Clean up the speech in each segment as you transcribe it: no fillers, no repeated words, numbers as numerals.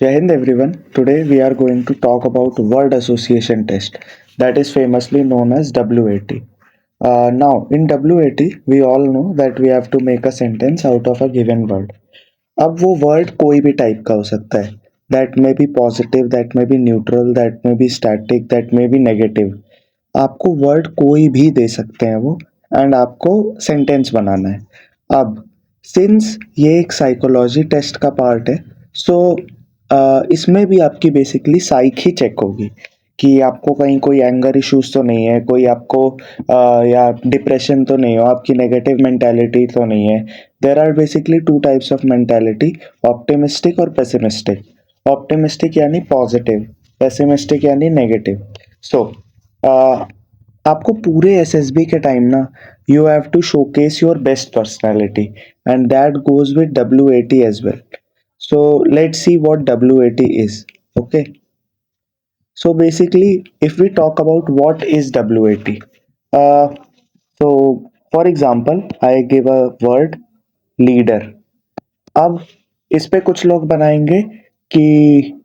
Jai Hind everyone. Today we are going to talk about word association test that is famously known as WAT. Now in WAT we all know that we have to make a sentence out of a given word. अब वो word कोई भी type का हो सकता है. That may be positive, that may be neutral, that may be static, that may be negative. आपको word कोई भी दे सकते हैं वो and आपको sentence बनाना है. अब सिंस ये एक साइकोलॉजी टेस्ट का पार्ट है सो इसमें भी आपकी बेसिकली साइक ही चेक होगी कि आपको कहीं कोई एंगर इश्यूज तो नहीं है, कोई आपको या डिप्रेशन तो नहीं हो, आपकी नेगेटिव मेंटालिटी तो नहीं है. There are basically two types of mentality, optimistic और पेसिमिस्टिक. ऑप्टिमिस्टिक यानी पॉजिटिव, पेसिमिस्टिक यानी नेगेटिव. सो आपको पूरे एसएसबी के टाइम ना you have to showcase your best personality and that goes with WAT as well. So let's see what WAT is. Okay, so basically if we talk about what is WAT, uh, so for example I give a word leader. अब इस पे कुछ लोग बनाएंगे कि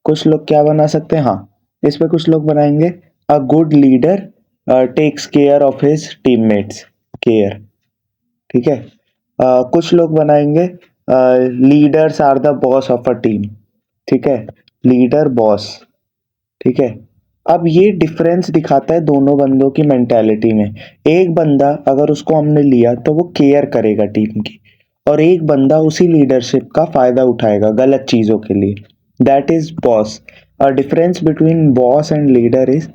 कुछ लोग क्या बना सकते हैं, हाँ इस पे कुछ लोग बनाएंगे a good leader takes care of his teammates. Care, ठीक है. कुछ लोग बनाएंगे leaders are the boss of a team. ठीक है, लीडर बॉस. ठीक है. अब ये डिफरेंस दिखाता है दोनों बंदों की मेंटालिटी में. एक बंदा अगर उसको हमने लिया तो वो केयर करेगा टीम की, और एक बंदा उसी लीडरशिप का फायदा उठाएगा गलत चीजों के लिए. That is boss. A difference between boss and leader is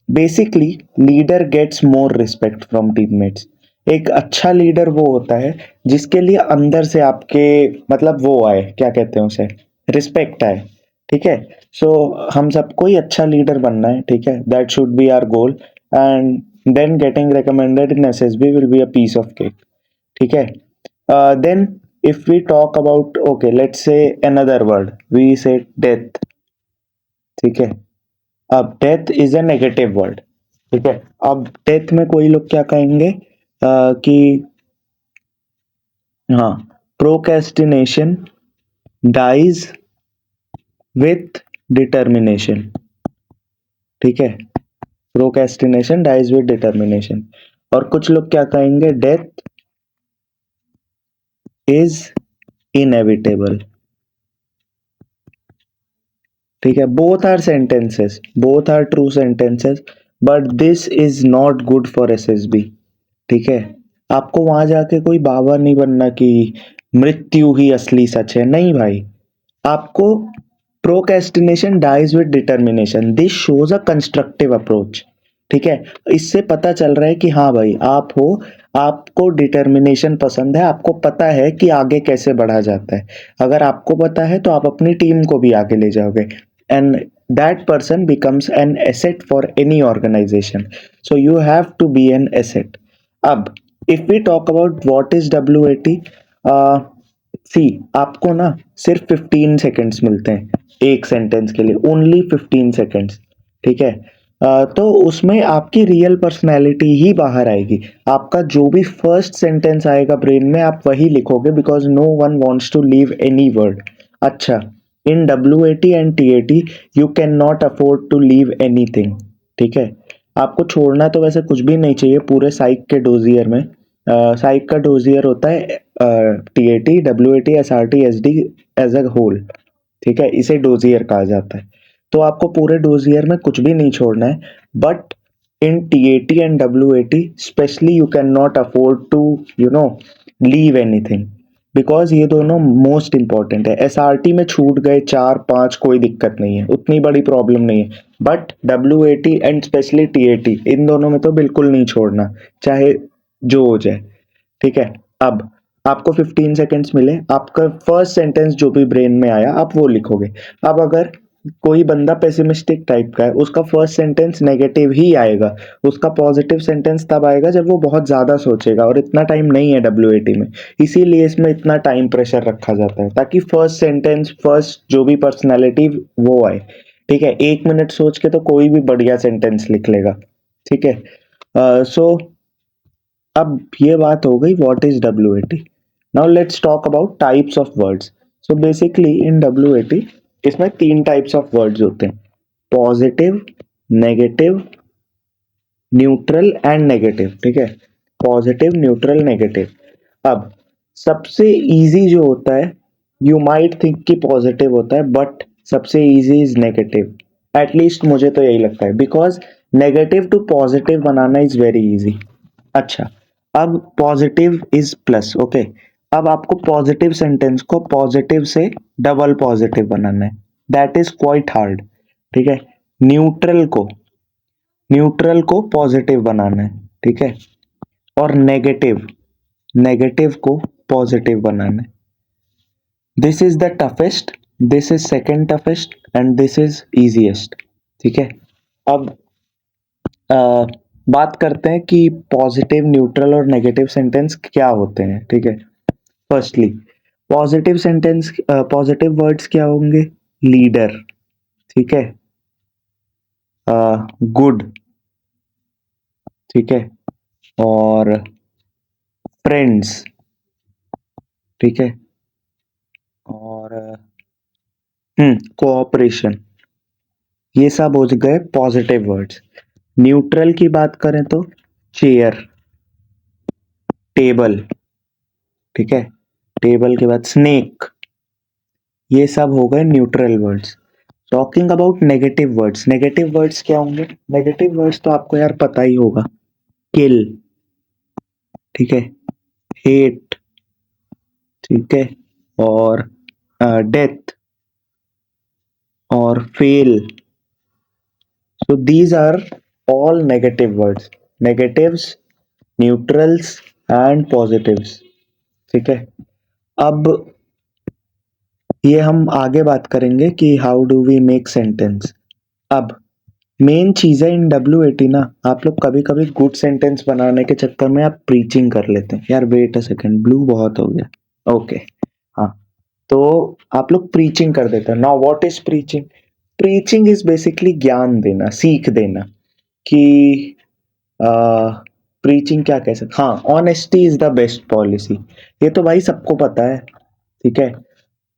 basically leader gets more respect from teammates. एक अच्छा लीडर वो होता है जिसके लिए अंदर से आपके मतलब वो आए, क्या कहते हैं उसे, रिस्पेक्ट आए. ठीक है. सो हम सबको ही अच्छा लीडर बनना है. ठीक है, that should be our goal and then getting recommended in SSB will be a piece of cake. ठीक है. Then if we talk about, okay, let's say another word, we say death. ठीक है. अब death is a negative word. ठीक है. अब death में कोई लोग क्या कहेंगे कि हाँ, प्रोक्रेस्टिनेशन डाइज विथ डिटर्मिनेशन. ठीक है, प्रोक्रेस्टिनेशन डाइज विथ डिटर्मिनेशन. और कुछ लोग क्या कहेंगे, डेथ इज इनएविटेबल. ठीक है, both are sentences, both are true sentences, but this is not good for SSB. ठीक है. आपको वहां जाके कोई बाबा नहीं बनना कि मृत्यु ही असली सच है. नहीं भाई, आपको procrastination dies with determination, this shows a constructive approach. ठीक है. इससे पता चल रहा है कि हाँ भाई आप हो, आपको डिटर्मिनेशन पसंद है, आपको पता है कि आगे कैसे बढ़ा जाता है. अगर आपको पता है तो आप अपनी टीम को भी आगे ले जाओगे and that person becomes an asset for any organization. So you have to be an asset. अब if we talk about what is WAT, सी आपको ना सिर्फ 15 सेकेंड्स मिलते हैं एक सेंटेंस के लिए, ओनली 15 सेकेंड्स. ठीक है. तो उसमें आपकी रियल पर्सनैलिटी ही बाहर आएगी. आपका जो भी फर्स्ट सेंटेंस आएगा ब्रेन में आप वही लिखोगे, because no one wants to leave any word. अच्छा, in WAT and TAT you can not afford to leave anything. ठीक है. आपको छोड़ना तो वैसे कुछ भी नहीं चाहिए पूरे साइक के डोजियर में. साइक का डोजियर होता है TAT, WAT, SRT, SD as a whole. ठीक है, इसे डोजियर कहा जाता है. तो आपको पूरे डोजियर में कुछ भी नहीं छोड़ना है. But in TAT and WAT specially you can not afford to leave anything, because ये दोनों मोस्ट इंपॉर्टेंट है. SRT में छूट गए 4-5 कोई दिक्कत नहीं है, उतनी बड़ी प्रॉब्लम नहीं है. But WAT and specially TAT, इन दोनों में तो बिल्कुल नहीं छोड़ना, चाहे जो हो जाए. ठीक है. अब आपको 15 सेकेंड्स मिले, आपका फर्स्ट सेंटेंस जो भी ब्रेन में आया आप वो लिखोगे. अब अगर कोई बंदा पेसिमिस्टिक टाइप का है, उसका फर्स्ट सेंटेंस नेगेटिव ही आएगा, उसका पॉजिटिव सेंटेंस तब आएगा जब वो बहुत ज्यादा सोचेगा, और इतना टाइम नहीं है WAT में. इसीलिए इसमें इतना टाइम प्रेशर रखा जाता है ताकि फर्स्ट सेंटेंस, फर्स्ट जो भी पर्सनैलिटी वो आए. ठीक है. 1 मिनट सोच के तो कोई भी बढ़िया सेंटेंस लिख लेगा. ठीक है. सो अब ये बात हो गई what is WAT. Now let's talk about types of words. So basically in WAT इसमें 3 टाइप्स ऑफ वर्ड्स होते हैं, positive, negative, neutral and negative. ठीक है, पॉजिटिव, न्यूट्रल, नेगेटिव। अब सबसे इजी जो होता है, यू माइट थिंक कि पॉजिटिव होता है, बट सबसे इजी इज नेगेटिव। एटलीस्ट मुझे तो यही लगता है, बिकॉज नेगेटिव टू पॉजिटिव बनाना इज वेरी इजी। अच्छा, अब पॉजिटिव इज प्लस, ओके। अब आपको पॉजिटिव सेंटेंस को पॉजिटिव से डबल पॉजिटिव बनाना है, दैट इज क्वाइट हार्ड। ठीक है, न्यूट्रल को न्यूट्रल को पॉजिटिव बनाना है, ठीक है, और नेगेटिव नेगेटिव को पॉजिटिव बनाना है। This is the toughest, this is second toughest and this is easiest. ठीक है, अब बात करते हैं कि पॉजिटिव, न्यूट्रल और नेगेटिव सेंटेंस क्या होते हैं। ठीक है, firstly positive sentence, positive words क्या होंगे, लीडर, ठीक है, गुड, ठीक है, और फ्रेंड्स, ठीक है, और कोऑपरेशन। ये सब हो गए पॉजिटिव वर्ड्स। न्यूट्रल की बात करें तो चेयर, टेबल, ठीक है, टेबल के बाद स्नेक, ये सब हो गए neutral words. Talking about negative words, negative words क्या होंगे, नेगेटिव वर्ड्स तो आपको यार पता ही होगा, किल, ठीक है, हेट, ठीक है, और डेथ और fail. So these are all negative words, negatives, neutrals and positives. ठीक है, अब ये हम आगे बात करेंगे कि how do we make sentence. अब मेन चीज है इन WAT ना, आप लोग कभी कभी गुड सेंटेंस बनाने के चक्कर में आप प्रीचिंग कर लेते हैं। यार वेट अ सेकंड, ब्लू बहुत हो गया, ओके। हाँ, तो आप लोग प्रीचिंग कर देते हैं। Now what is preaching? Preaching is basically ज्ञान देना, सीख देना कि प्रीचिंग क्या कह सकते, हाँ, honesty is the best policy, ये तो भाई सबको पता है। ठीक है,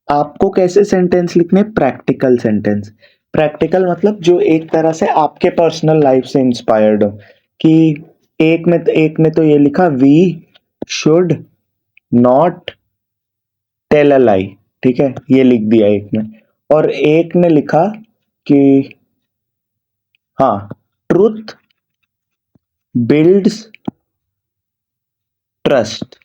आपको कैसे सेंटेंस लिखने, प्रैक्टिकल सेंटेंस। प्रैक्टिकल मतलब जो एक तरह से आपके पर्सनल लाइफ से इंस्पायर्ड हो, कि एक ने तो ये लिखा, we should not tell a lie, ठीक है, ये लिख दिया एक ने। और एक ने लिखा कि हाँ, ट्रुथ बिल्ड्स ट्रस्ट,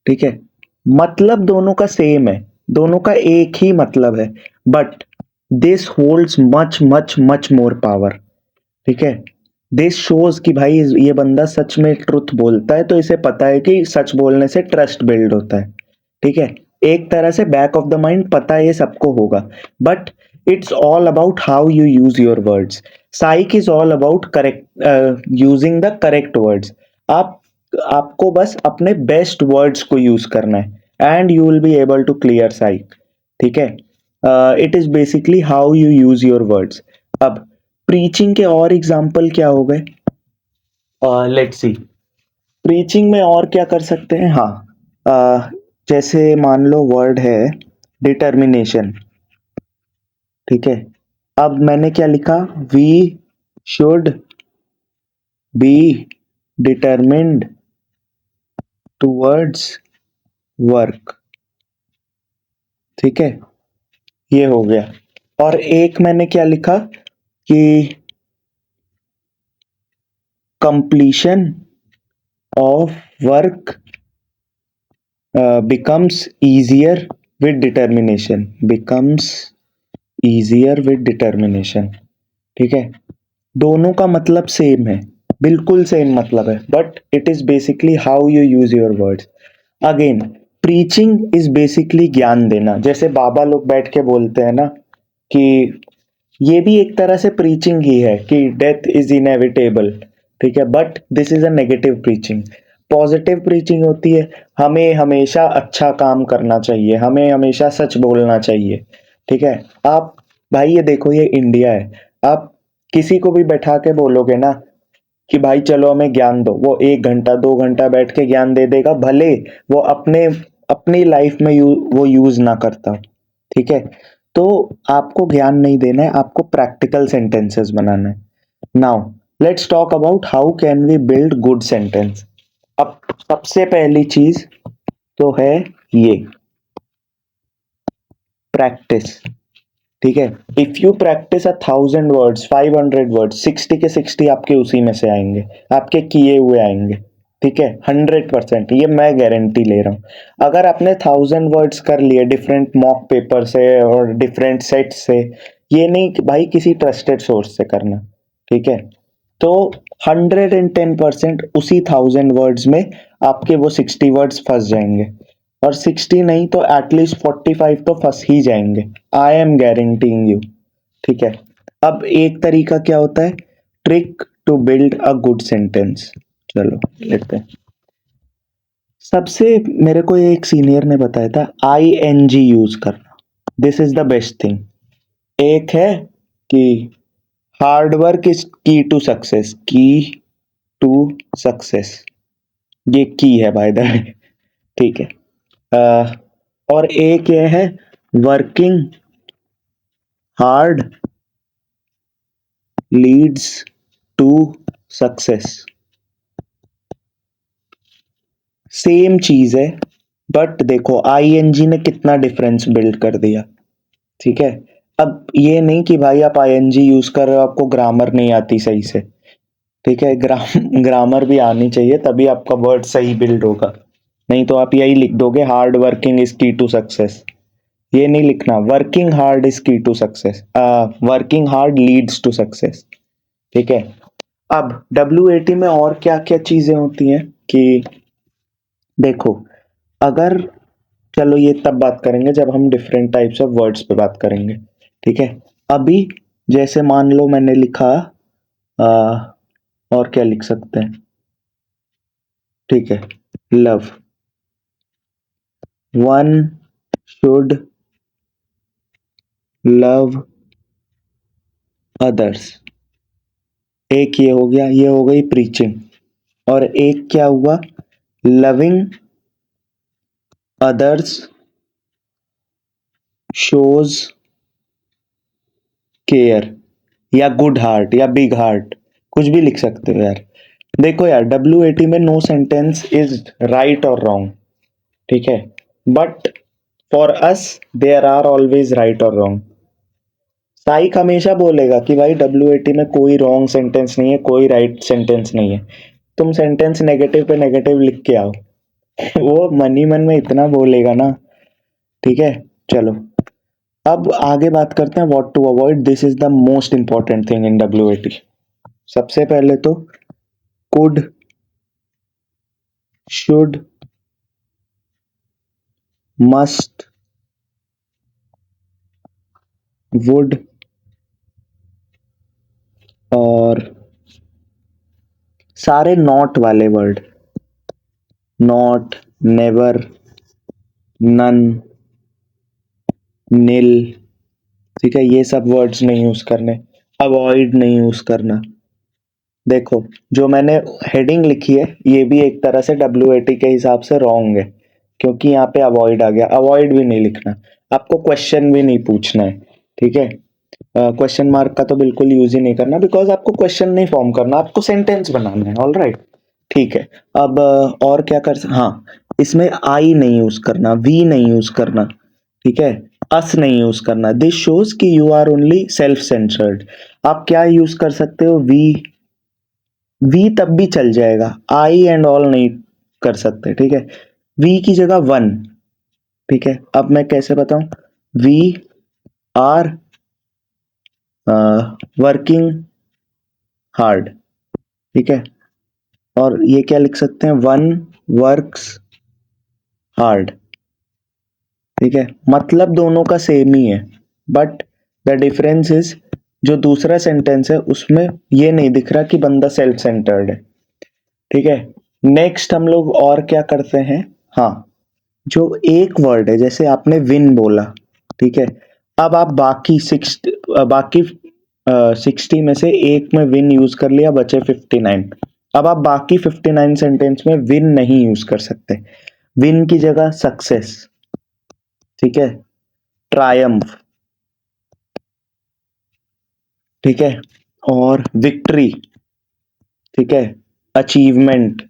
ठीक है। मतलब दोनों का सेम है, दोनों का एक ही मतलब है, but this holds much much much more power. ठीक है, दिस शोज कि भाई ये बंदा सच में ट्रुथ बोलता है, तो इसे पता है कि सच बोलने से ट्रस्ट बिल्ड होता है। ठीक है, एक तरह से बैक ऑफ द माइंड पता है ये सबको होगा, but it's all about how you use your words. Psych is all about correct, using the correct words. आप आपको बस अपने बेस्ट वर्ड्स को यूज करना है and you will be able to clear psych. ठीक है, it is basically how you use your words. अब प्रीचिंग के और एग्जाम्पल क्या हो गए, लेट्स सी, प्रीचिंग में और क्या कर सकते हैं। हाँ, जैसे मान लो वर्ड है डिटर्मिनेशन, ठीक है। अब मैंने क्या लिखा, we should be determined towards work, ठीक है, ये हो गया। और एक मैंने क्या लिखा कि completion of work becomes easier with determination, becomes easier with determination। ठीक है, दोनों का मतलब सेम है, बिल्कुल सेम मतलब है, but it is basically how you use your words. Again, preaching is basically ज्ञान देना, जैसे बाबा लोग बैठ के बोलते हैं ना कि ये भी एक तरह से प्रीचिंग ही है कि डेथ इज इनएविटेबल। ठीक है, but this is a negative preaching. Positive preaching होती है, हमें हमेशा अच्छा काम करना चाहिए, हमें हमेशा सच बोलना चाहिए। ठीक है, आप भाई ये देखो, ये इंडिया है, आप किसी को भी बैठा के बोलोगे ना कि भाई चलो हमें ज्ञान दो, वो 1 घंटा 2 घंटा बैठ के ज्ञान दे देगा, भले वो अपने अपनी लाइफ में वो यूज ना करता हो, ठीक है। तो आपको ज्ञान नहीं देना है, आपको प्रैक्टिकल सेंटेंसेस बनाना है। Now let's talk about how can we build good sentence. अब सबसे पहली चीज तो है ये प्रैक्टिस, ठीक है। If you practice 1,000 words, 500 words, 60 के 60 आपके उसी में से आएंगे, आपके किए हुए आएंगे, ठीक है। 100%, ये मैं गारंटी ले रहा हूं। अगर आपने 1,000 वर्ड्स कर लिए डिफरेंट मॉक पेपर से और डिफरेंट सेट से, ये नहीं कि भाई किसी ट्रस्टेड सोर्स से करना, ठीक है। तो 110% उसी 1,000 वर्ड्स में आपके वो 60 वर्ड्स फंस जाएंगे, और 60 नहीं तो एटलीस्ट 45 तो फंस ही जाएंगे। आई एम गारंटीइंग यू, ठीक है। अब एक तरीका क्या होता है, trick to build a good sentence, चलो लेते हैं। सबसे मेरे को एक सीनियर ने बताया था आई एन जी यूज करना, this is the best thing. एक है कि hard work is key to success, की टू सक्सेस, ये की है बाय द वे, ठीक है। और एक ये है working hard leads to success. Same चीज है, बट देखो आईएनजी ने कितना डिफरेंस बिल्ड कर दिया, ठीक है। अब ये नहीं कि भाई आप आईएनजी यूज कर रहे हो, आपको ग्रामर नहीं आती सही से, ठीक है। ग्रामर भी आनी चाहिए, तभी आपका वर्ड सही बिल्ड होगा। नहीं तो आप यही लिख दोगे hard working is key to success, ये नहीं लिखना। Working hard is key to success, working hard leads to success, ठीक है। अब WAT में और क्या क्या चीजें होती हैं कि देखो, अगर, चलो ये तब बात करेंगे जब हम डिफरेंट टाइप्स ऑफ वर्ड्स पे बात करेंगे, ठीक है। अभी जैसे मान लो मैंने लिखा और क्या लिख सकते हैं, ठीक है, love, one should love others. एक ये हो गया, ये हो गई प्रीचिंग। और एक क्या हुआ, लविंग अदर्स शोज केयर, या गुड हार्ट, या बिग हार्ट, कुछ भी लिख सकते हो यार। देखो यार, WAT में नो सेंटेंस इज राइट और रॉन्ग, ठीक है। But for us there are always right और रॉन्ग। साइक हमेशा बोलेगा कि भाई WAT में कोई रॉन्ग सेंटेंस नहीं है, कोई राइट सेंटेंस नहीं है, तुम सेंटेंस नेगेटिव पे नेगेटिव लिख के आओ। वो मन ही मन में इतना बोलेगा ना, ठीक है। चलो अब आगे बात करते हैं what to avoid, this is the most important thing in WAT। सबसे पहले तो कुड, शुड, मस्ट, वुड, और सारे नॉट वाले वर्ड, नॉट, नेवर, नन, नील, ठीक है, ये सब वर्ड्स नहीं यूज करने। अवॉइड नहीं यूज करना। देखो जो मैंने हेडिंग लिखी है ये भी एक तरह से WAT के हिसाब से रॉन्ग है, क्योंकि यहाँ पे अवॉइड आ गया। अवॉइड भी नहीं लिखना, आपको क्वेश्चन भी नहीं पूछना है, ठीक है। क्वेश्चन मार्क का तो बिल्कुल यूज ही नहीं करना, बिकॉज आपको क्वेश्चन नहीं फॉर्म करना, आपको सेंटेंस बनाना है। ऑल राइट, ठीक है। अब और क्या हाँ, इसमें आई नहीं यूज करना, वी नहीं यूज करना, ठीक है, अस नहीं यूज करना। दिस शोज कि you are only self centred. आप क्या यूज कर सकते हो, वी तब भी चल जाएगा, आई एंड ऑल नहीं कर सकते, ठीक है। वी की जगह वन, ठीक है। अब मैं कैसे बताऊं, वी आर वर्किंग हार्ड, ठीक है। और ये क्या लिख सकते हैं, वन वर्क्स हार्ड, ठीक है। मतलब दोनों का सेम ही है, बट द डिफरेंस इज जो दूसरा सेंटेंस है उसमें ये नहीं दिख रहा कि बंदा सेल्फ सेंटर्ड है, ठीक है। नेक्स्ट हम लोग और क्या करते हैं, हाँ, जो एक वर्ड है, जैसे आपने विन बोला, ठीक है। अब आप बाकी 60 में से एक में विन यूज कर लिया, बचे 59। अब आप बाकी 59 सेंटेंस में विन नहीं यूज कर सकते। विन की जगह सक्सेस, ठीक है, ट्रायम्फ, ठीक है, और विक्ट्री, ठीक है, अचीवमेंट।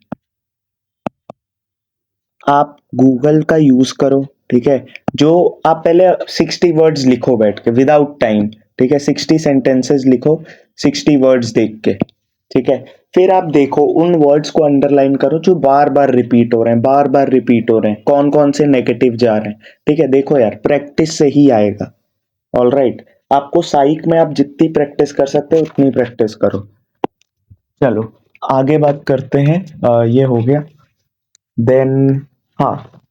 आप गूगल का यूज करो, ठीक है, जो आप पहले 60 वर्ड्स लिखो बैठ के विदाउट टाइम, ठीक है, 60 सेंटेंसेस लिखो 60 वर्ड्स देख के, ठीक है, फिर आप देखो उन वर्ड्स को अंडरलाइन करो जो बार बार रिपीट हो रहे हैं, बार बार रिपीट हो रहे हैं, कौन कौन से नेगेटिव जा रहे हैं, ठीक है, देखो यार प्रैक्टिस से ही आएगा। ऑल राइट, आपको साइक में आप जितनी प्रैक्टिस कर सकते हो उतनी प्रैक्टिस करो। चलो आगे बात करते हैं। ये हो गया। देन हाँ,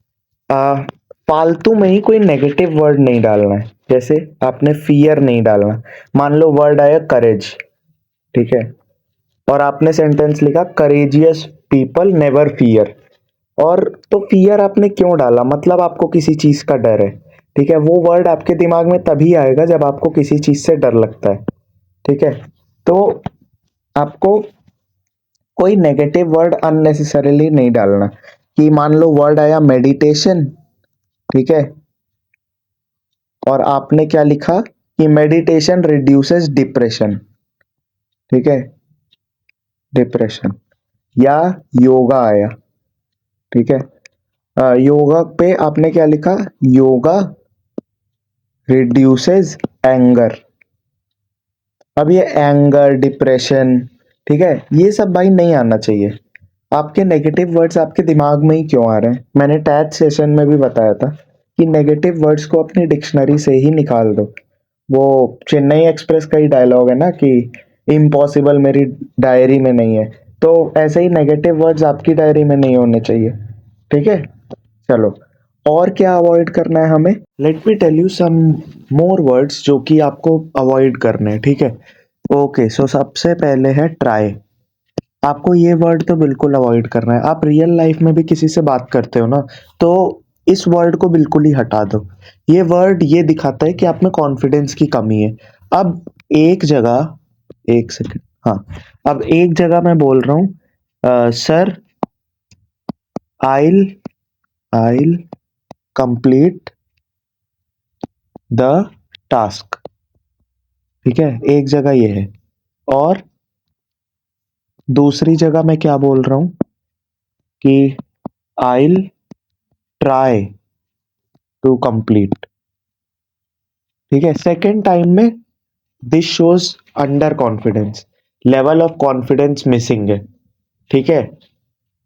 आ, फालतू में ही कोई नेगेटिव वर्ड नहीं डालना है। जैसे आपने फियर नहीं डालना। मान लो वर्ड आया करेज, ठीक है, और आपने सेंटेंस लिखा करेजियस पीपल नेवर फियर, और तो फियर आपने क्यों डाला, मतलब आपको किसी चीज का डर है, ठीक है, वो वर्ड आपके दिमाग में तभी आएगा जब आपको किसी चीज से डर लगता है, ठीक है, तो आपको कोई नेगेटिव वर्ड अननेसेसरीली नहीं डालना। कि मान लो वर्ड आया मेडिटेशन, ठीक है, और आपने क्या लिखा कि मेडिटेशन रिड्यूसेस डिप्रेशन, ठीक है, डिप्रेशन, या योगा आया, ठीक है, योगा पे आपने क्या लिखा, योगा रिड्यूसेस एंगर। अब ये एंगर, डिप्रेशन, ठीक है, ये सब भाई नहीं आना चाहिए। आपके नेगेटिव वर्ड्स आपके दिमाग में ही क्यों आ रहे हैं? मैंने टैच सेशन में भी बताया था कि नेगेटिव वर्ड्स को अपनी डिक्शनरी से ही निकाल दो। वो चेन्नई एक्सप्रेस का ही डायलॉग है ना कि इम्पॉसिबल मेरी डायरी में नहीं है, तो ऐसे ही नेगेटिव वर्ड्स आपकी डायरी में नहीं होने चाहिए, ठीक है। चलो, और क्या अवॉइड करना है हमें? Let me tell you some more words जो कि आपको अवॉइड करने हैं, ठीक है। ओके, सो सबसे पहले है ट्राई। आपको ये वर्ड तो बिल्कुल अवॉइड करना है। आप रियल लाइफ में भी किसी से बात करते हो ना, तो इस वर्ड को बिल्कुल ही हटा दो। ये वर्ड ये दिखाता है कि आप में कॉन्फिडेंस की कमी है। अब एक जगह, एक सेकंड, हाँ, अब एक जगह मैं बोल रहा हूँ sir, I'll I'll complete the task, ठीक है, एक जगह ये है। और दूसरी जगह मैं क्या बोल रहा हूं कि आइल ट्राई टू कंप्लीट, ठीक है। सेकेंड टाइम में this shows under confidence, level of confidence missing है, ठीक है।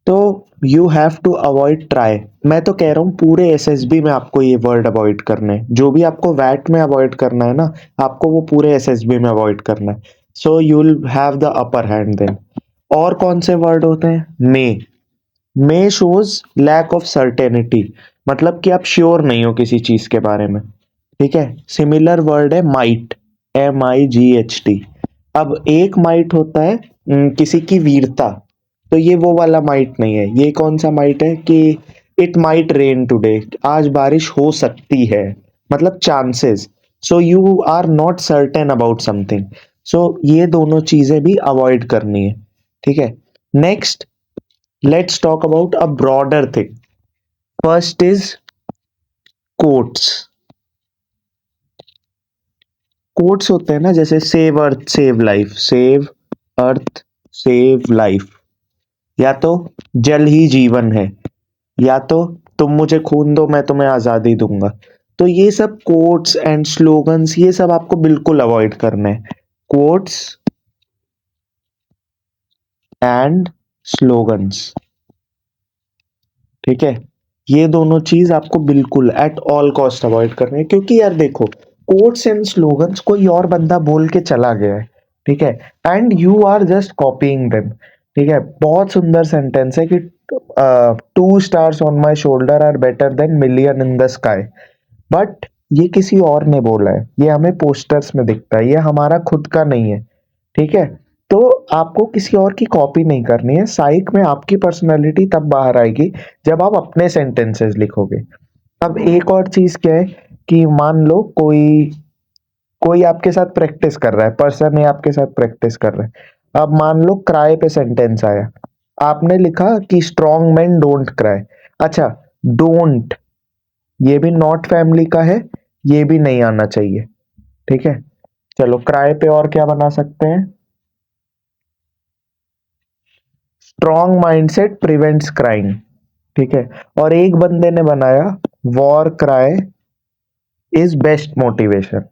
तो you have to avoid try. मैं तो कह रहा हूँ पूरे एसएसबी में आपको ये वर्ड अवॉइड करने हैं। जो भी आपको वैट में अवॉइड करना है ना, आपको वो पूरे एसएसबी में अवॉइड करना है। So you will have the upper hand then. और कौन से वर्ड होते हैं? May shows lack of certainty, मतलब कि आप श्योर नहीं हो किसी चीज के बारे में, ठीक है। सिमिलर वर्ड है माइट, MIGHT। अब एक माइट होता है किसी की वीरता, तो ये वो वाला माइट नहीं है। ये कौन सा माइट है कि इट माइट रेन टुडे, आज बारिश हो सकती है, मतलब chances. So you are not certain about something. So ये दोनों चीजें भी अवॉइड करनी है, ठीक है। Next, let's talk about a broader thing. First is quotes. Quotes होते हैं ना, जैसे save earth save life, save earth save life, या तो जल ही जीवन है, या तो तुम मुझे खून दो मैं तुम्हें आजादी दूंगा। तो ये सब कोट्स एंड स्लोगन्स, ये सब आपको बिल्कुल अवॉइड करना है। कोट्स एंड स्लोगन्स, ठीक है, ये दोनों चीज आपको बिल्कुल एट ऑल कॉस्ट अवॉइड करनी है। क्योंकि यार देखो, कोट्स एंड स्लोगन्स कोई और बंदा बोल के चला गया है, ठीक है, and you are just copying them, ठीक है। बहुत सुंदर सेंटेंस है कि 2 stars on my shoulder are better than million in the sky, but ये किसी और ने बोला है, ये हमें पोस्टर्स में दिखता है, ये हमारा खुद का नहीं है, ठीक है। तो आपको किसी और की कॉपी नहीं करनी है। साइक में आपकी पर्सनैलिटी तब बाहर आएगी जब आप अपने सेंटेंसेस लिखोगे। अब एक और चीज क्या है कि मान लो कोई कोई आपके साथ प्रैक्टिस कर रहा है, पर्सन है आपके साथ प्रैक्टिस कर रहा है। अब मान लो क्राई पे सेंटेंस आया, आपने लिखा कि स्ट्रॉन्ग मैन डोंट क्राई। अच्छा, डोंट, ये भी नॉट फैमिली का है, ये भी नहीं आना चाहिए। ठीक है, चलो क्राई पे और क्या बना सकते हैं? Strong mindset prevents crime. ठीक है, और एक बंदे ने बनाया war cry is best motivation.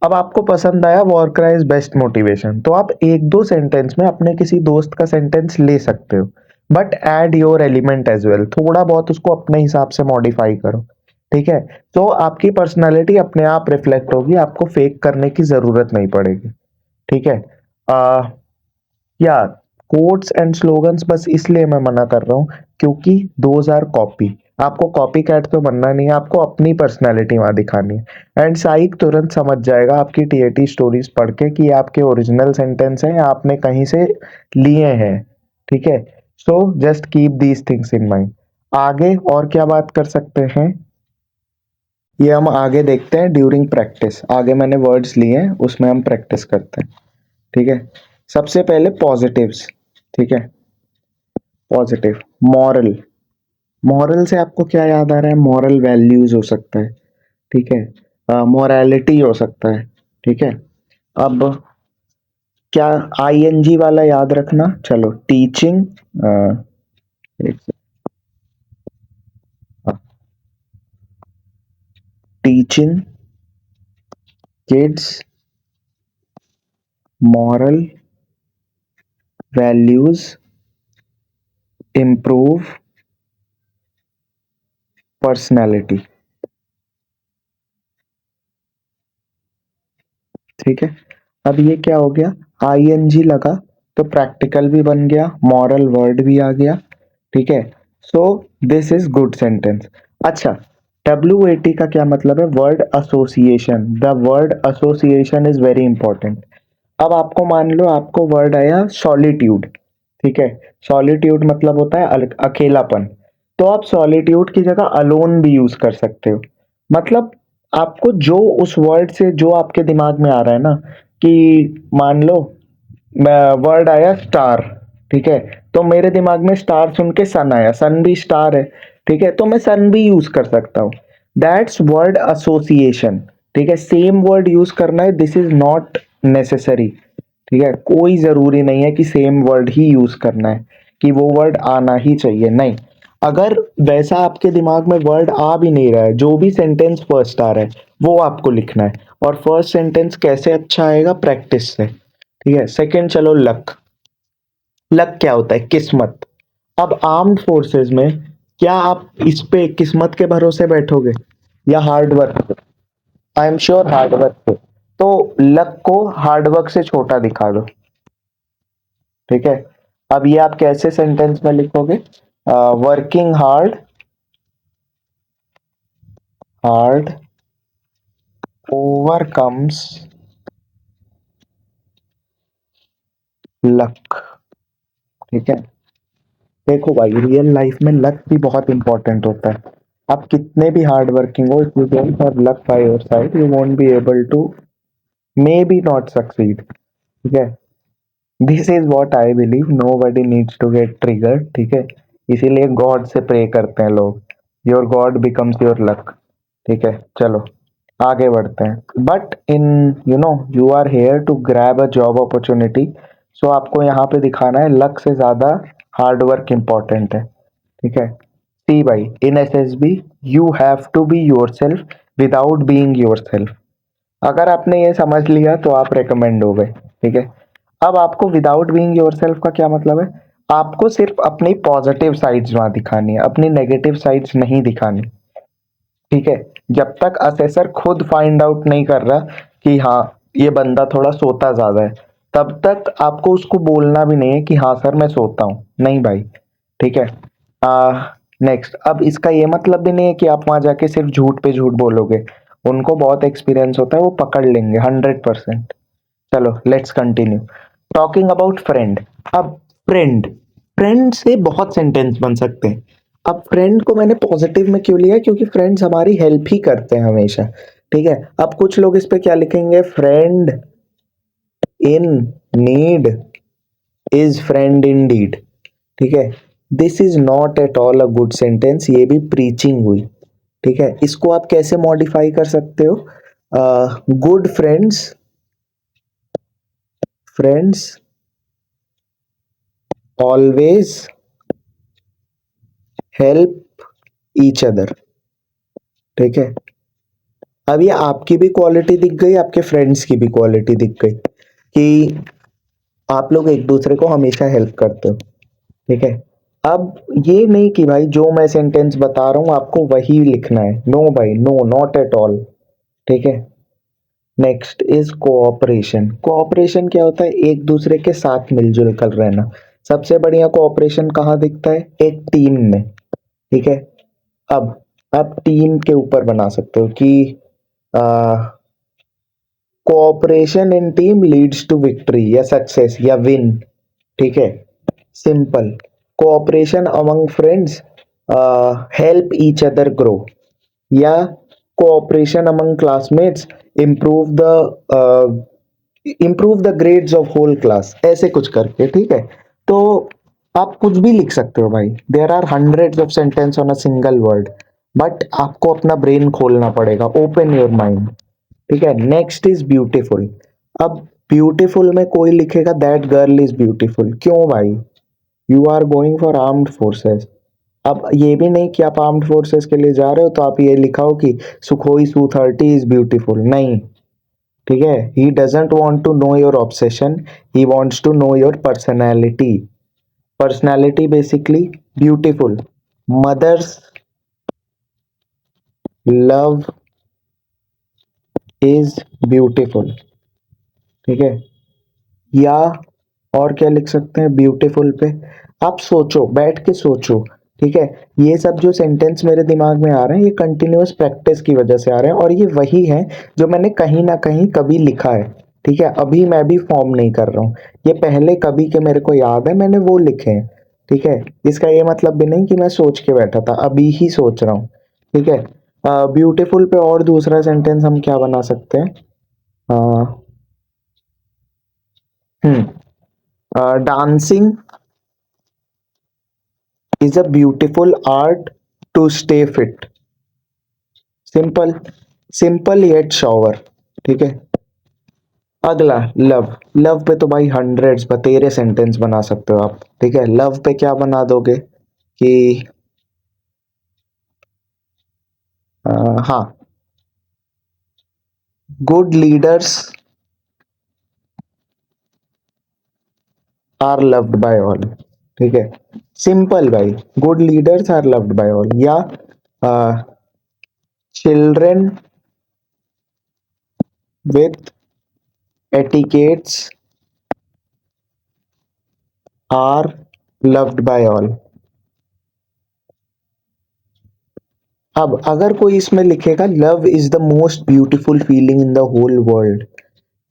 अब आपको पसंद आया war cry is best motivation, तो आप एक दो सेंटेंस में अपने किसी दोस्त का सेंटेंस ले सकते हो, but add your element as well, थोड़ा बहुत उसको अपने हिसाब से मॉडिफाई करो। ठीक है, तो आपकी पर्सनालिटी अपने आप रिफ्लेक्ट होगी, आपको फेक करने की जरूरत नहीं पड़ेगी। ठीक है, या कोट्स एंड स्लोगन्स बस इसलिए मैं मना कर रहा हूँ क्योंकि दोज आर कॉपी। आपको कॉपी कैट तो बनना नहीं है, आपको अपनी पर्सनैलिटी वहां दिखानी है। एंड साइक तुरंत समझ जाएगा आपकी टीएटी स्टोरीज पढ़ के कि ये आपके ओरिजिनल सेंटेंस हैं या आपने कहीं से लिए हैं। ठीक है, so just keep these things in mind. आगे और क्या बात कर सकते हैं, ये हम आगे देखते हैं ड्यूरिंग प्रैक्टिस। आगे मैंने वर्ड्स लिए हैं, उसमें हम प्रैक्टिस करते हैं। ठीक है, सबसे पहले पॉजिटिव्स। ठीक है, पॉजिटिव मॉरल। मॉरल से आपको क्या याद आ रहा है? मॉरल वैल्यूज हो सकता है। ठीक है, मोरालिटी हो सकता है। ठीक है, अब क्या आईएनजी वाला याद रखना। चलो teaching, teaching kids moral values improve personality. ठीक है, अब ये क्या हो गया? आईएनजी लगा तो प्रैक्टिकल भी बन गया, मॉरल वर्ड भी आ गया। ठीक है, so this is good sentence. अच्छा, WAT का क्या मतलब है? Word association. The word association is very important. अब आपको मान लो आपको वर्ड आया सॉलिट्यूड। ठीक है, सॉलिट्यूड मतलब होता है अकेलापन, तो आप सॉलिट्यूड की जगह अलोन भी यूज कर सकते हो। मतलब आपको जो उस वर्ड से जो आपके दिमाग में आ रहा है ना, कि मान लो वर्ड आया स्टार। ठीक है, तो मेरे दिमाग में स्टार सुन के सन आया, सन भी स्टार है। ठीक है, तो मैं सन भी यूज कर सकता हूँ। That's word association. ठीक है, सेम वर्ड यूज करना है, दिस इज नॉट नेसेसरी। ठीक है, कोई जरूरी नहीं है कि सेम वर्ड ही यूज करना है, कि वो वर्ड आना ही चाहिए, नहीं। अगर वैसा आपके दिमाग में वर्ड आ भी नहीं रहा है, जो भी सेंटेंस फर्स्ट आ रहा है वो आपको लिखना है। और फर्स्ट सेंटेंस कैसे अच्छा आएगा? प्रैक्टिस से। ठीक है, सेकंड चलो लक। लक क्या होता है? किस्मत। अब आर्म्ड फोर्सेस में क्या आप इस पे किस्मत के भरोसे बैठोगे या hard work? I am sure hard work पे। तो लक को हार्ड वर्क से छोटा दिखा दो। ठीक है, अब ये आप कैसे सेंटेंस में लिखोगे? Working hard, hard overcomes luck. ठीक है, देखो भाई रियल लाइफ में लक भी बहुत इंपॉर्टेंट होता है। आप कितने भी हार्ड वर्किंग हो, if you don't have luck by your side you won't be able to may be not succeed. ठीक है, this is what I believe, nobody needs to get triggered. ठीक है, इसीलिए गॉड से pray करते हैं लोग, your God becomes your luck. ठीक है, चलो आगे बढ़ते हैं। But in you are here to grab a job opportunity, so आपको यहाँ पे दिखाना है लक से ज्यादा हार्ड वर्क इंपॉर्टेंट है। ठीक है, सी भाई in SSB you have to be yourself without being yourself. अगर आपने ये समझ लिया तो आप रेकमेंड हो गए। ठीक है, अब आपको विदाउट बीइंग योरसेल्फ का क्या मतलब है? आपको सिर्फ अपनी पॉजिटिव साइड्स वहां दिखानी है, अपनी नेगेटिव साइड्स नहीं दिखानी। ठीक है, जब तक असेसर खुद फाइंड आउट नहीं कर रहा कि हाँ ये बंदा थोड़ा सोता ज्यादा है, तब तक आपको उसको बोलना भी नहीं है कि हाँ सर मैं सोता हूँ, नहीं भाई। ठीक है, नेक्स्ट, अब इसका ये मतलब भी नहीं है कि आप वहां जाके सिर्फ झूठ पे झूठ बोलोगे। उनको बहुत एक्सपीरियंस होता है, वो पकड़ लेंगे 100%। चलो let's continue talking about friend. अब फ्रेंड, फ्रेंड से बहुत सेंटेंस बन सकते हैं। अब फ्रेंड को मैंने पॉजिटिव में क्यों लिया? क्योंकि फ्रेंड्स हमारी हेल्प ही करते हैं हमेशा। ठीक है, अब कुछ लोग इस पे क्या लिखेंगे? Friend in need is friend in deed. ठीक है, this is not at all a good sentence, ये भी प्रीचिंग हुई। ठीक है, इसको आप कैसे मॉडिफाई कर सकते हो? Good friends always help each other. ठीक है, अब ये आपकी भी क्वालिटी दिख गई, आपके फ्रेंड्स की भी क्वालिटी दिख गई कि आप लोग एक दूसरे को हमेशा हेल्प करते हो। ठीक है, अब ये नहीं कि भाई जो मैं सेंटेंस बता रहा हूं आपको वही लिखना है, नो भाई, नो, नॉट एट ऑल। ठीक है, नेक्स्ट इज कोऑपरेशन। कोऑपरेशन क्या होता है? एक दूसरे के साथ मिलजुल कर रहना। सबसे बढ़िया कोऑपरेशन कहाँ दिखता है? एक टीम में। ठीक है, अब आप टीम के ऊपर बना सकते हो कि cooperation in team leads to victory या सक्सेस या विन। ठीक है, simple. Cooperation among friends help each other grow, या cooperation among classmates improve the improve the grades of whole class, ऐसे कुछ करके। ठीक है, तो आप कुछ भी लिख सकते हो भाई, there are hundreds of sentence on a single word, but आपको अपना ब्रेन खोलना पड़ेगा, ओपन योर माइंड। ठीक है, नेक्स्ट इज ब्यूटीफुल। अब ब्यूटीफुल में कोई लिखेगा दैट गर्ल इज ब्यूटीफुल, क्यों भाई? You are going for armed forces. अब ये भी नहीं कि आप आर्म्ड फोर्सेस के लिए जा रहे हो तो आप ये लिखाओ कि सुखोई Su-30 इज ब्यूटीफुल, नहीं। ठीक है, he doesn't want to know your obsession, he wants to know your personality. Personality basically beautiful. Mother's love is beautiful. ठीक है, या और क्या लिख सकते हैं ब्यूटीफुल पे? आप सोचो, बैठ के सोचो। ठीक है, ये सब जो सेंटेंस मेरे दिमाग में आ रहे हैं ये कंटिन्यूअस प्रैक्टिस की वजह से आ रहे हैं, और ये वही है जो मैंने कहीं ना कहीं कभी लिखा है। ठीक है, अभी मैं भी फॉर्म नहीं कर रहा हूँ, ये पहले कभी के मेरे को याद है, मैंने वो लिखे हैं। ठीक है, इसका ये मतलब भी नहीं कि मैं सोच के बैठा था, अभी ही सोच रहा हूँ। ठीक है, ब्यूटीफुल पे और दूसरा सेंटेंस हम क्या बना सकते हैं? Dancing is a beautiful art to stay fit। Simple, simple yet shower. ठीक है, अगला लव। लव पे तो भाई हंड्रेड्स बतेरे सेंटेंस बना सकते हो आप। ठीक है, लव पे क्या बना दोगे कि हाँ, good leaders are loved by all. ठीक है, सिंपल भाई, good leaders are loved by all, या children with etiquettes are loved by all. अब अगर कोई इसमें लिखेगा love is the most beautiful feeling in the whole world,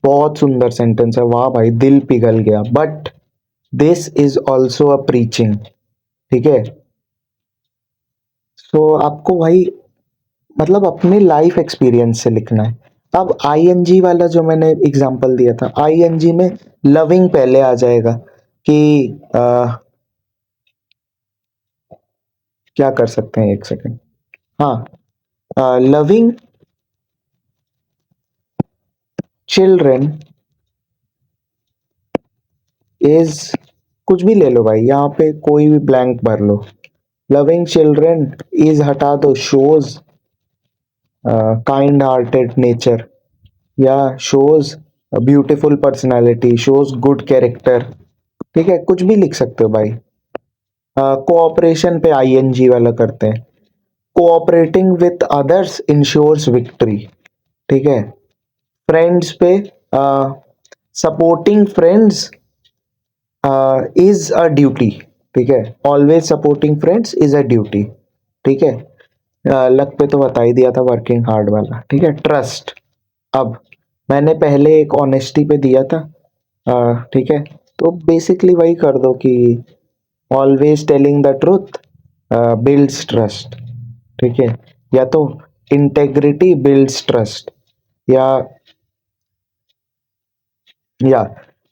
बहुत सुंदर सेंटेंस है, वाह भाई, दिल पिघल गया, but this is also a preaching. ठीक है, सो आपको भाई मतलब अपने लाइफ एक्सपीरियंस से लिखना है। अब आईएनजी वाला जो मैंने एग्जांपल दिया था, आईएनजी में लविंग पहले आ जाएगा कि क्या कर सकते हैं, एक सेकेंड। हाँ, लविंग चिल्ड्रन इज, कुछ भी ले लो भाई, यहाँ पे कोई भी ब्लैंक भर लो। लविंग चिल्ड्रन इज हटा दो, शोज काइंड हार्टेड नेचर, या shows beautiful personality, shows good character. ठीक है, कुछ भी लिख सकते हो भाई। कोऑपरेशन पे आईएनजी वाला करते हैं, cooperating with others ensures victory. ठीक है, फ्रेंड्स पे supporting friends is a duty. ठीक है, always supporting friends is a duty. ठीक है, लक पे तो बता ही दिया था, वर्किंग हार्ड वाला। ठीक है, ट्रस्ट। अब मैंने पहले एक ऑनेस्टी पे दिया था। ठीक है, तो बेसिकली वही कर दो कि always telling the truth builds trust. ठीक है, या तो इंटेग्रिटी बिल्ड्स ट्रस्ट, या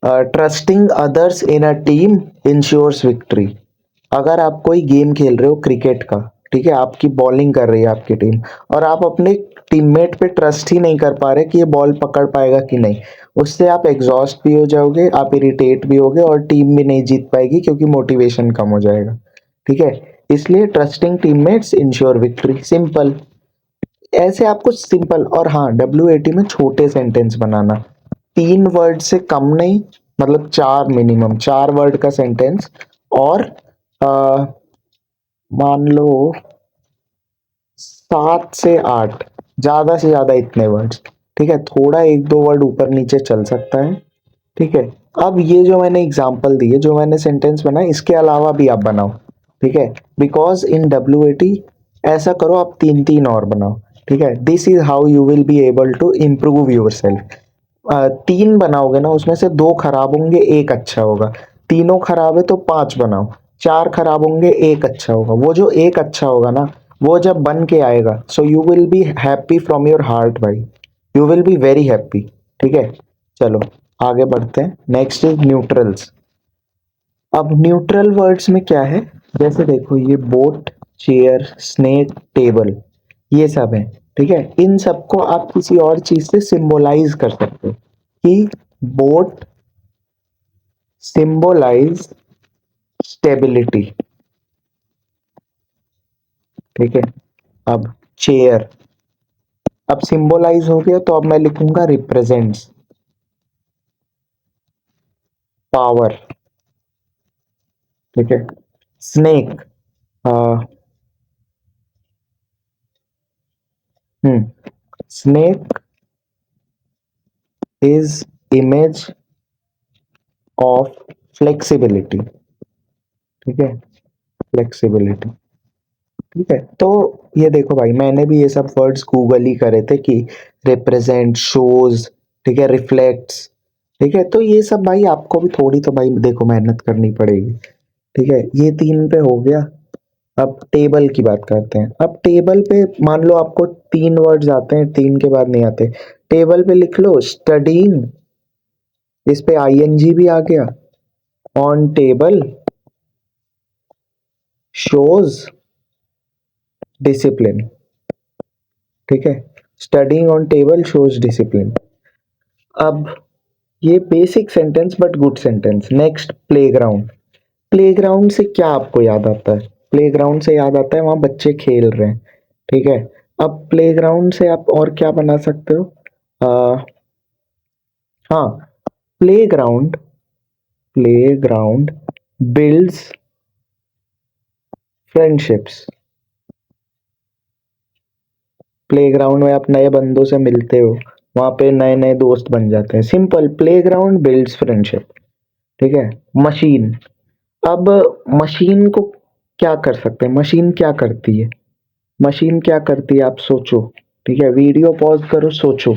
trusting others in a team ensures victory. अगर आप कोई गेम खेल रहे हो क्रिकेट का, ठीक है, आपकी बॉलिंग कर रही है आपकी टीम, और आप अपने टीममेट पे ट्रस्ट ही नहीं कर पा रहे कि ये बॉल पकड़ पाएगा कि नहीं, उससे आप एग्जॉस्ट भी हो जाओगे, आप इरिटेट भी होगे और टीम भी नहीं जीत पाएगी क्योंकि मोटिवेशन कम हो जाएगा। ठीक है, इसलिए trusting teammates ensure victory, simple. ऐसे आपको सिंपल, और हाँ, WAT में छोटे सेंटेंस बनाना, 3 वर्ड से कम नहीं, मतलब 4, मिनिमम 4 वर्ड का सेंटेंस, और आ, मान लो 7 से 8, ज्यादा से ज्यादा इतने वर्ड्स। ठीक है, थोड़ा 1-2 वर्ड ऊपर नीचे चल सकता है। ठीक है, अब ये जो मैंने एग्जांपल दिए, जो मैंने सेंटेंस बनाए, इसके अलावा भी आप बनाओ। ठीक है, बिकॉज इन WAT ऐसा करो, आप 3-3 और बनाओ। ठीक है, this is how you will be able to improve yourself. 3 बनाओगे ना, उसमें से 2 खराब होंगे, 1 अच्छा होगा। तीनों खराब है तो 5 बनाओ, 4 खराब होंगे, 1 अच्छा होगा। वो जो 1 अच्छा होगा ना, वो जब बन के आएगा, so you will be happy from your heart भाई, you will be very happy. ठीक है, चलो आगे बढ़ते हैं। Next is neutrals. अब न्यूट्रल वर्ड्स में क्या है, जैसे देखो ये बोट, चेयर, स्नेक, टेबल, ये सब है। ठीक है, इन सबको आप किसी और चीज से सिंबलाइज कर सकते हो कि बोट सिंबलाइज स्टेबिलिटी। ठीक है, अब चेयर, अब सिंबलाइज हो गया तो अब मैं लिखूंगा रिप्रेजेंट्स पावर। ठीक है, snake, snake is image of flexibility. ठीक है, फ्लेक्सिबिलिटी। ठीक है, तो ये देखो भाई, मैंने भी ये सब वर्ड्स गूगल ही करे थे कि रिप्रेजेंट, शोज, ठीक है, रिफ्लेक्ट्स। ठीक है, तो ये सब भाई आपको भी थोड़ी तो भाई देखो मेहनत करनी पड़ेगी। ठीक है, ये 3 पे हो गया। अब टेबल की बात करते हैं। अब टेबल पे मान लो आपको 3 वर्ड्स आते हैं, 3 के बाद नहीं आते, टेबल पे लिख लो स्टडीइंग, इस पे ING भी आ गया, ऑन टेबल शोज डिसिप्लिन। ठीक है, studying on table shows discipline. अब ये basic sentence but good sentence. Next, playground. Playground से क्या आपको याद आता है? प्लेग्राउंड से याद आता है वहां बच्चे खेल रहे हैं। ठीक है, अब प्लेग्राउंड से आप और क्या बना सकते हो? आ, हाँ, playground, playground builds friendships. Playground में आप नए बंदों से मिलते हो, वहां पे नए नए दोस्त बन जाते हैं। Simple, playground builds friendship. ठीक है, मशीन। अब मशीन को क्या कर सकते हैं? मशीन क्या करती है? मशीन क्या करती है, आप सोचो। ठीक है, वीडियो पॉज करो, सोचो।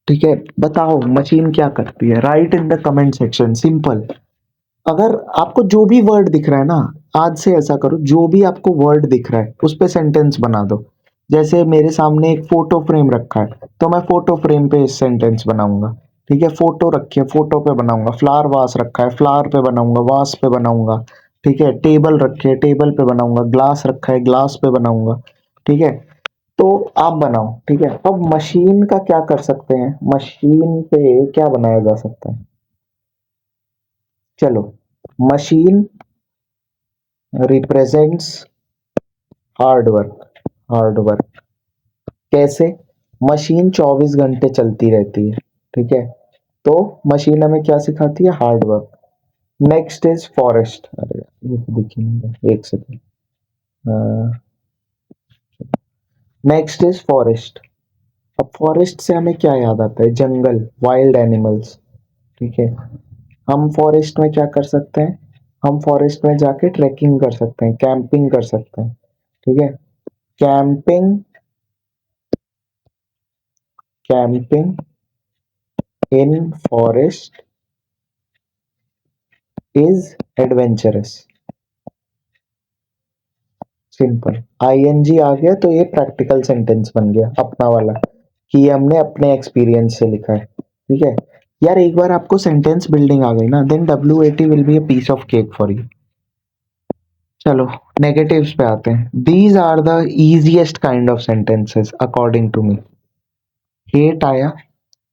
ठीक है, बताओ मशीन क्या करती है, right in the comment section. Simple. अगर आपको जो भी वर्ड दिख रहा है ना, आज से ऐसा करो, जो भी आपको वर्ड दिख रहा है उस पे सेंटेंस बना दो। जैसे मेरे सामने एक फोटो फ्रेम रखा है, तो मैं फोटो फ्रेम पे सेंटेंस बनाऊंगा। ठीक है, फोटो रखी है, फोटो पे बनाऊंगा। फ्लावर वास रखा है, फ्लावर पे बनाऊंगा, वास पे बनाऊंगा। ठीक है, टेबल रखी है, टेबल पे बनाऊंगा। ग्लास रखा है, ग्लास पे बनाऊंगा। ठीक है, तो आप बनाओ। ठीक है, अब मशीन का क्या कर सकते हैं? मशीन पे क्या बनाया जा सकता है? चलो, machine represents hard work. Hard work कैसे? मशीन 24 घंटे चलती रहती है। ठीक है, तो मशीन हमें क्या सिखाती है? Hard work. Next is forest. अरे ये तो देखिए, एक सेकंड। Next is forest. अब फॉरेस्ट से हमें क्या याद आता है? जंगल, वाइल्ड एनिमल्स। ठीक है, हम फॉरेस्ट में क्या कर सकते हैं? हम फॉरेस्ट में जाके ट्रैकिंग कर सकते हैं, कैंपिंग कर सकते हैं। ठीक है, camping, camping in forest is adventurous. Simple, ING आ गया तो ये प्रैक्टिकल सेंटेंस बन गया अपना वाला, कि ये हमने अपने एक्सपीरियंस से लिखा है। ठीक है यार, एक बार आपको सेंटेंस बिल्डिंग आ गई ना, then WAT will be a piece of cake for you. चलो नेगेटिव्स पे आते हैं। These are the easiest kind of sentences according to me. Hate आया,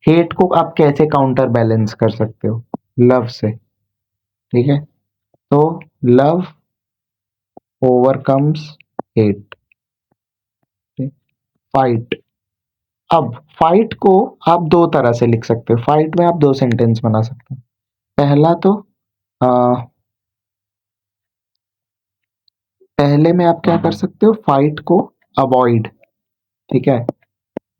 हेट को आप कैसे काउंटर बैलेंस कर सकते हो? लव से। ठीक है, तो लव ओवरकम्स हेट। फाइट, अब फाइट को आप दो तरह से लिख सकते हो, फाइट में आप दो सेंटेंस बना सकते हो। पहला तो आ, पहले में आप क्या कर सकते हो, फाइट को अवॉइड। ठीक है,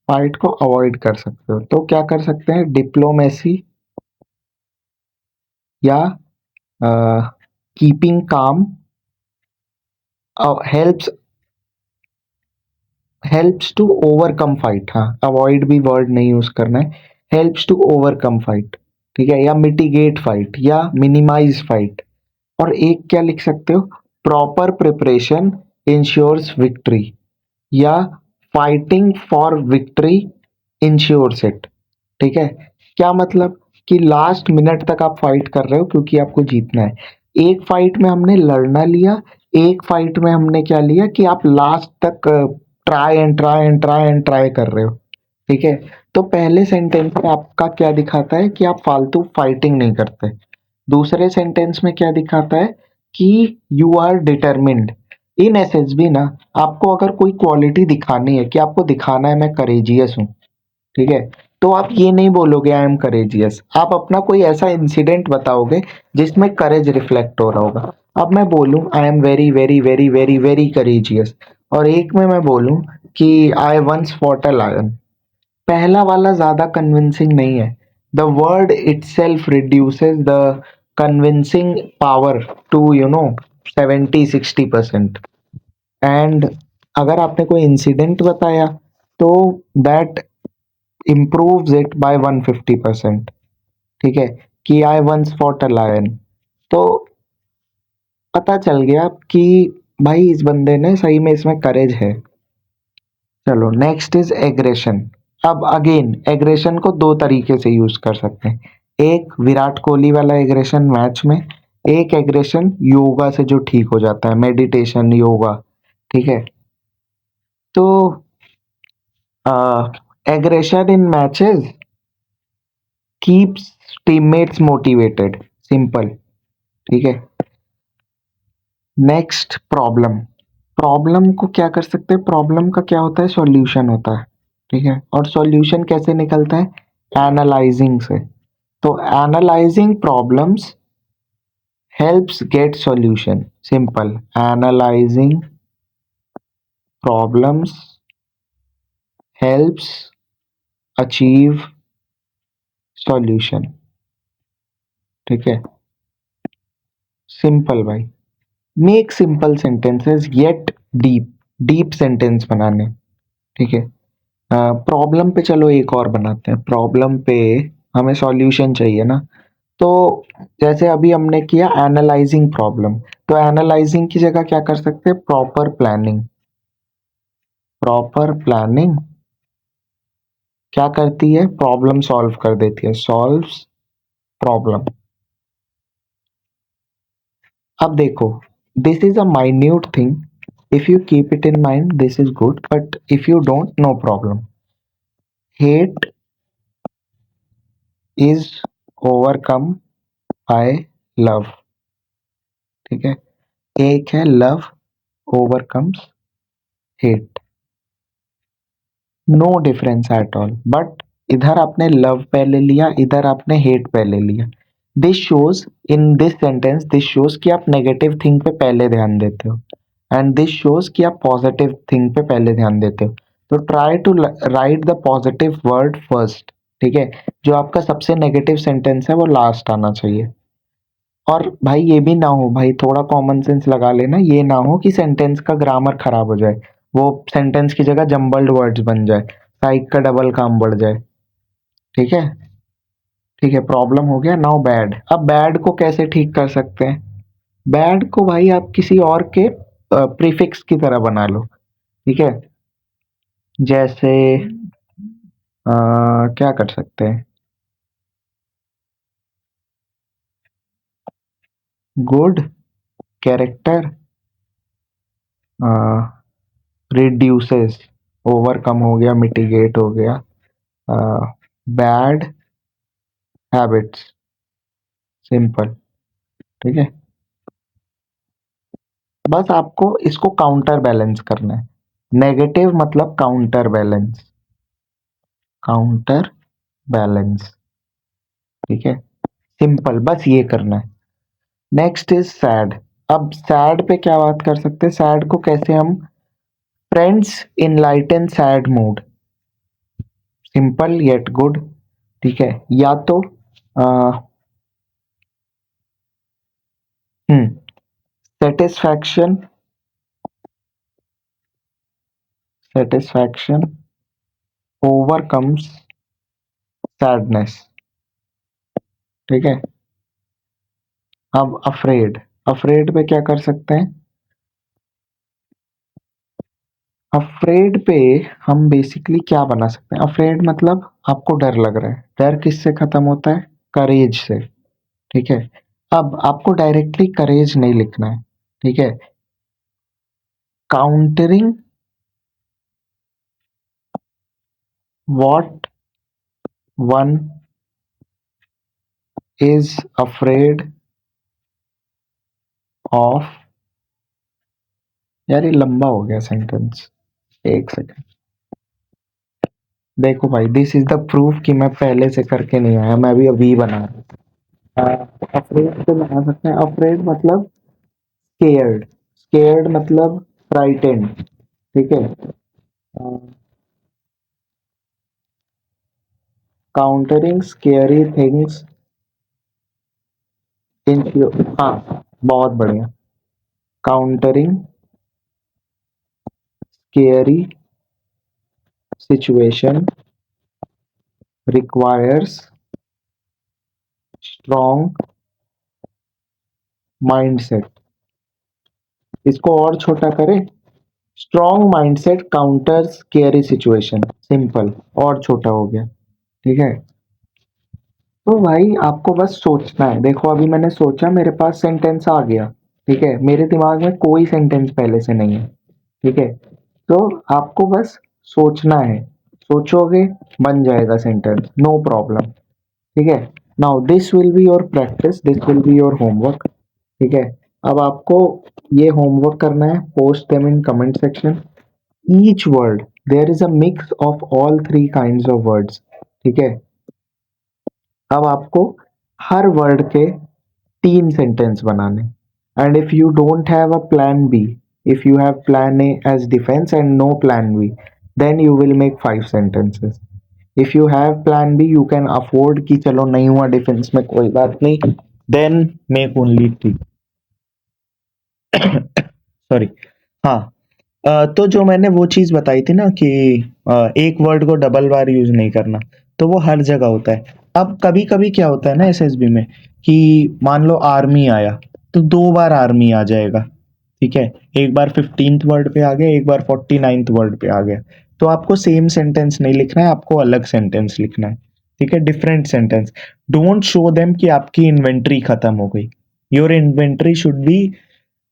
फाइट को अवॉइड कर सकते हो, तो क्या कर सकते हैं, डिप्लोमेसी या keeping calm helps helps to overcome fight. हाँ, अवॉइड भी वर्ड नहीं यूज करना है, हेल्प्स टू ओवरकम फाइट। ठीक है, या मिटिगेट फाइट या मिनिमाइज फाइट। और एक क्या लिख सकते हो, प्रॉपर प्रिपरेशन इंश्योर्स विक्ट्री, या fighting for victory ensures it. ठीक है, क्या मतलब कि लास्ट मिनट तक आप फाइट कर रहे हो क्योंकि आपको जीतना है। एक फाइट में हमने लड़ना लिया, एक फाइट में हमने क्या लिया कि आप लास्ट तक try and try and try and try कर रहे हो। ठीक है, तो पहले सेंटेंस में आपका क्या दिखाता है कि आप फालतू फाइटिंग नहीं करते। दूसरे सेंटेंस में क्या दिखाता है कि you are determined. In SSB ना, आपको अगर कोई क्वालिटी दिखानी है कि आपको दिखाना है मैं करेजियस हूँ, ठीक है, तो आप ये नहीं बोलोगे आई एम करेजियस, आप अपना कोई ऐसा इंसिडेंट बताओगे जिसमें करेज रिफ्लेक्ट हो रहा होगा। अब मैं बोलूं I am very very very very very courageous, और एक में मैं बोलूं कि I once fought a lion, पहला वाला ज्यादा कन्विंसिंग नहीं है। The word itself reduces the convincing power to 70-60%। And अगर आपने कोई इंसिडेंट बताया तो दैट improves it by 150%। ठीक है, कि I once fought a lion, तो पता चल गया कि भाई इस बंदे ने सही में इसमें करेज है। चलो नेक्स्ट इज एग्रेशन। अब अगेन एग्रेशन को दो तरीके से यूज कर सकते हैं, एक विराट कोहली वाला एग्रेशन मैच में, एक एग्रेशन योगा से जो ठीक हो जाता है, मेडिटेशन योगा। ठीक है, तो aggression in matches keeps teammates motivated, simple. ठीक है, नेक्स्ट प्रॉब्लम। प्रॉब्लम को क्या कर सकते हैं, प्रॉब्लम का क्या होता है, सॉल्यूशन होता है। ठीक है, और सॉल्यूशन कैसे निकलता है, एनालाइजिंग से। तो analysing problems helps get solution, simple. Analysing problems helps achieve solution. ठीक है, सिंपल भाई। Make simple sentences yet deep, deep sentence बनाने। ठीक है, प्रॉब्लम पे चलो एक और बनाते हैं, प्रॉब्लम पे हमें सॉल्यूशन चाहिए ना, तो जैसे अभी हमने किया एनालाइजिंग प्रॉब्लम, तो एनालाइजिंग की जगह क्या कर सकते हैं, प्रॉपर प्लानिंग। प्रॉपर प्लानिंग क्या करती है, प्रॉब्लम सॉल्व कर देती है, सॉल्व्स प्रॉब्लम। अब देखो, this is a minute thing, if you keep it in mind this is good, but if you don't, no problem. Hate is overcome by love. ठीक है, एक है love overcomes hate, no difference at all, but इधर आपने love पहले लिया, इधर आपने हेट पहले लिया। This shows, in this sentence this shows कि आप नेगेटिव थिंग पे पहले ध्यान देते हो, एंड दिस शोज कि आप पॉजिटिव थिंग पे पहले ध्यान देते हो। तो try to write the positive word first. ठीक है, जो आपका सबसे नेगेटिव सेंटेंस है वो लास्ट आना चाहिए। और भाई ये भी ना हो, भाई थोड़ा कॉमन सेंस लगा लेना, ये ना हो कि सेंटेंस का ग्रामर खराब हो जाए, वो सेंटेंस की जगह जम्बल्ड वर्ड्स बन जाए, साइक का डबल काम बढ़ जाए। ठीक है, ठीक है, प्रॉब्लम हो गया। नाउ बैड, अब बैड को कैसे ठीक कर सकते हैं, बैड को भाई आप किसी और के प्रीफिक्स की तरह बना लो। ठीक है, जैसे क्या कर सकते हैं, गुड कैरेक्टर रिड्यूसेस, ओवरकम हो गया, मिटिगेट हो गया, बैड हैबिट्स, सिंपल। ठीक है, बस आपको इसको काउंटर बैलेंस करना है। नेगेटिव मतलब काउंटर बैलेंस, काउंटर बैलेंस। ठीक है, सिंपल, बस ये करना है। Next is sad. अब सैड पे क्या बात कर सकते हैं, सैड को कैसे हम, friends enlighten sad mood, simple yet good. ठीक है, या तो सेटिस्फैक्शन, सेटिस्फैक्शन ओवरकम्स सैडनेस। ठीक है, अब अफ्रेड, अफ्रेड पे क्या कर सकते हैं, अफ्रेड पे हम बेसिकली क्या बना सकते हैं, अफ्रेड मतलब आपको डर लग रहा है, डर किससे खत्म होता है, करेज से। ठीक है, अब आपको डायरेक्टली करेज नहीं लिखना है। ठीक है, countering what one is afraid of. यार ये लंबा हो गया सेंटेंस, एक सेकंड। देखो भाई, दिस इज द प्रूफ कि मैं पहले से करके नहीं आया, मैं भी अभी बना रहा हूँ। अफ्रेड से बना सकते हैं, अफ्रेड मतलब स्केयर्ड, स्केयर्ड मतलब फ्राइटेंड। ठीक है, काउंटरिंग स्केरी थिंग्स इन, हाँ बहुत बढ़िया, countering scary situation requires strong mindset. इसको और छोटा करें, strong mindset counter scary situation, simple, और छोटा हो गया। ठीक है, तो भाई आपको बस सोचना है। देखो अभी मैंने सोचा, मेरे पास सेंटेंस आ गया। ठीक है, मेरे दिमाग में कोई सेंटेंस पहले से नहीं है। ठीक है, तो आपको बस सोचना है, सोचोगे बन जाएगा सेंटेंस, नो प्रॉब्लम। ठीक है, now this will be your practice, this will be your homework. ठीक है, अब आपको ये होमवर्क करना है, post them in comment section. Each word, there is a mix of all three kinds of words. ठीक है, अब आपको हर वर्ड के 3 सेंटेंस बनाने, and if you don't have a plan B, if you have plan A as defence and no plan B, then you will make 5 sentences. If you have plan B, you can afford कि चलो नहीं हुआ defence में, कोई बात नहीं, then make only 3। Sorry. हाँ, तो जो मैंने वो चीज बताई थी ना कि एक वर्ड को डबल बार यूज नहीं करना, तो वो हर जगह होता है। अब कभी कभी क्या होता है ना एसएसबी में, कि मान लो आर्मी आया, तो 2 बार आर्मी आ जाएगा। ठीक है, एक बार 15th वर्ड पे आ गया, एक बार 49th वर्ड पे आ गया। तो आपको सेम सेंटेंस नहीं लिखना है, आपको अलग सेंटेंस लिखना है। ठीक है, different sentence. Don't show them कि आपकी इन्वेंट्री खत्म हो गई। योर इन्वेंट्री शुड बी,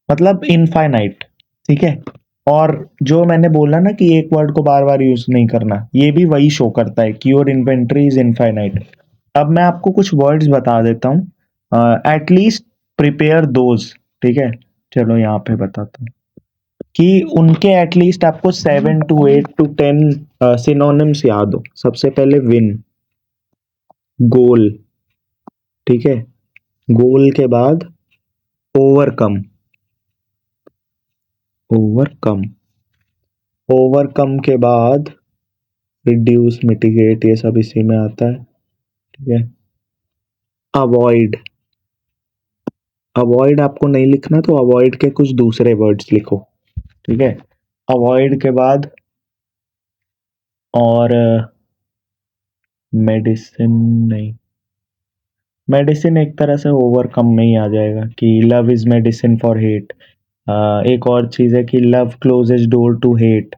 मतलब इनफाइनाइट। ठीक है, और जो मैंने बोला ना कि एक वर्ड को बार बार यूज नहीं करना, ये भी वही शो करता है कि योर इन्वेंट्री इज इनफाइनाइट। अब मैं आपको कुछ वर्ड्स बता देता हूँ, एटलीस्ट प्रिपेयर दोज। ठीक है, चलो यहाँ पे बताता हूँ कि उनके एटलीस्ट आपको 7 to 8 to 10 सिनोनिम्स याद हो। सबसे पहले विन, गोल। ठीक है, गोल के बाद ओवरकम, ओवरकम, ओवरकम के बाद रिड्यूस, मिटिगेट, ये सब इसी में आता है। ठीक है, अवॉइड, अवॉइड आपको नहीं लिखना, तो अवॉइड के कुछ दूसरे वर्ड्स लिखो। ठीक है, अवॉइड के बाद और मेडिसिन नहीं, मेडिसिन एक तरह से ओवरकम में ही आ जाएगा कि love is medicine for hate. एक और चीज है कि love closes door to hate.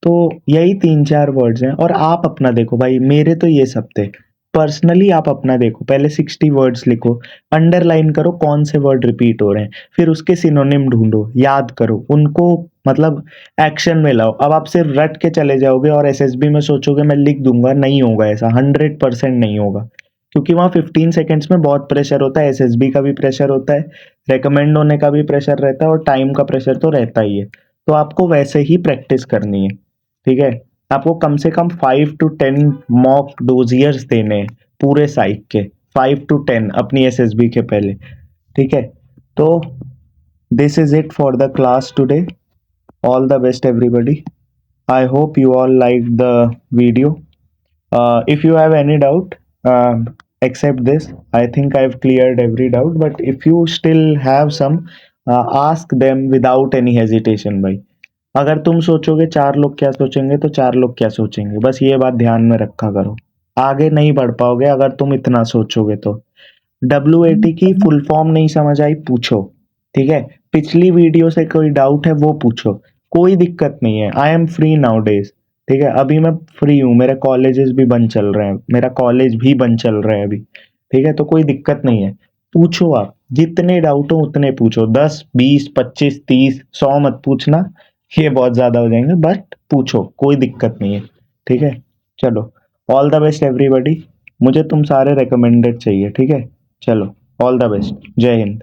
तो यही 3 4 वर्ड्स हैं, और आप अपना देखो भाई, मेरे तो ये सब थे। पर्सनली आप अपना देखो, पहले 60 वर्ड्स लिखो, अंडरलाइन करो कौन से वर्ड रिपीट हो रहे हैं, फिर उसके सिनोनिम ढूंढो, याद करो उनको, मतलब एक्शन में लाओ। अब आप सिर्फ रट के चले जाओगे और एसएसबी में सोचोगे मैं लिख दूंगा, नहीं होगा ऐसा, 100% नहीं होगा, क्योंकि वहाँ 15 सेकेंड्स में बहुत प्रेशर होता है, एसएसबी का भी प्रेशर होता है, रिकमेंड होने का भी प्रेशर रहता है और टाइम का प्रेशर तो रहता ही है। तो आपको वैसे ही प्रैक्टिस करनी है, ठीक है। आपको कम से कम 5 to 10 मॉक डोजियर्स देने हैं पूरे साइक के, 5 to 10 अपनी एसएसबी के पहले, ठीक है। तो this is it for the class today. All the best, everybody. I hope you all liked the video. If you have any doubt, except this, I think I've cleared every doubt. But if you still have some, ask them without any hesitation, भाई। अगर तुम सोचोगे चार लोग क्या सोचेंगे तो चार लोग क्या सोचेंगे, बस ये बात ध्यान में रखा करो। आगे नहीं बढ़ पाओगे अगर तुम इतना सोचोगे तो। WAT की फुल फॉर्म नहीं समझ आई, पूछो, ठीक है। पिछली वीडियो से कोई डाउट है वो पूछो, कोई दिक्कत नहीं है। I am free now days, ठीक है। अभी मैं फ्री हूँ, मेरे कॉलेजेस भी बंद चल रहे हैं, मेरा कॉलेज भी बंद चल रहा है अभी, ठीक है। तो कोई दिक्कत नहीं है, पूछो आप जितने डाउट हो उतने पूछो, 10 20 25 30 100 मत पूछना, ये बहुत ज्यादा हो जाएंगे, बट पूछो, कोई दिक्कत नहीं है, ठीक है। चलो, ऑल द बेस्ट एवरीबॉडी। मुझे तुम सारे रिकमेंडेड चाहिए, ठीक है। चलो, ऑल द बेस्ट, जय हिंद।